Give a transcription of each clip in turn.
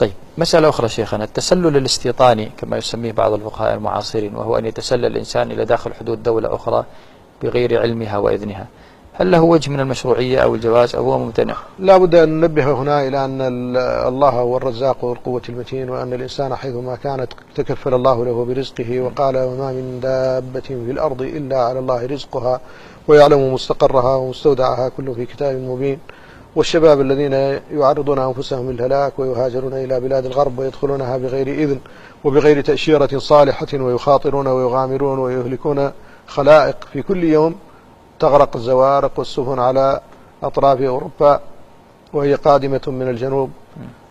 طيب، مسألة أخرى شيخنا، التسلل الاستيطاني كما يسميه بعض الفقهاء المعاصرين، وهو أن يتسلل الإنسان إلى داخل حدود دولة أخرى بغير علمها وإذنها، هل له وجه من المشروعية أو الجواز أو هو ممتنع؟ لا بد أن ننبه هنا إلى أن الله هو الرزاق ذو القوة المتين، وأن الإنسان حيثما كانت تكفل الله له برزقه، وقال وما من دابة في الأرض إلا على الله رزقها ويعلم مستقرها ومستودعها كله في كتاب مبين. والشباب الذين يعرضون أنفسهم للهلاك ويهاجرون إلى بلاد الغرب ويدخلونها بغير إذن وبغير تأشيرة صالحة، ويخاطرون ويغامرون ويهلكون خلائق في كل يوم، تغرق الزوارق والسفن على أطراف أوروبا وهي قادمة من الجنوب،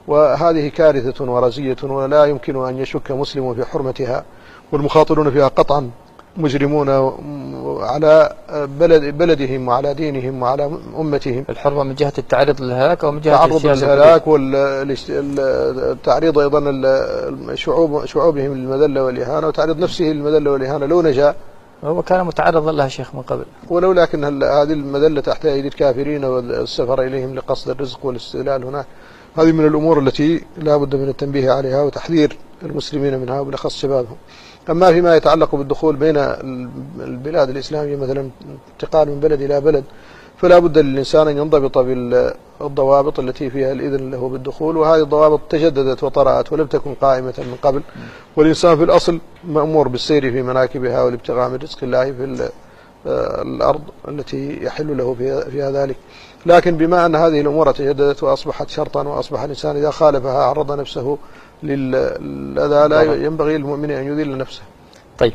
وهذه كارثة ورزية ولا يمكن أن يشك مسلم في حرمتها، والمخاطرون فيها قطعا مجرمون على بلدهم وعلى دينهم وعلى أمتهم. الحرمة من جهة التعرض للهلاك أو من جهة تعرض للهلاك والتعريض أيضا شعوبهم للمذلة والإهانة، وتعرض نفسه للمذلة والإهانة لو نجا. هو كان متعرضا لها شيخ من قبل، ولو لكن هذه المذلة تحت أيدي الكافرين والسفر إليهم لقصد الرزق والاستدلال هناك، هذه من الأمور التي لا بد من التنبيه عليها وتحذير المسلمين منها وبالأخص شبابهم. أما فيما يتعلق بالدخول بين البلاد الإسلامية مثلا، انتقال من بلد إلى بلد، فلا بد للإنسان أن ينضبط بالضوابط التي فيها الإذن له بالدخول، وهذه الضوابط تجددت وطرأت ولم تكن قائمة من قبل، والإنسان في الأصل مأمور بالسير في مناكبها والابتغاء من رزق الله في الأرض التي يحل له فيها ذلك. لكن بما أن هذه الأمور تجددت وأصبحت شرطا، وأصبح الإنسان إذا خالفها عرض نفسه للأذى، لا ينبغي للمؤمن أن يذل نفسه. طيب.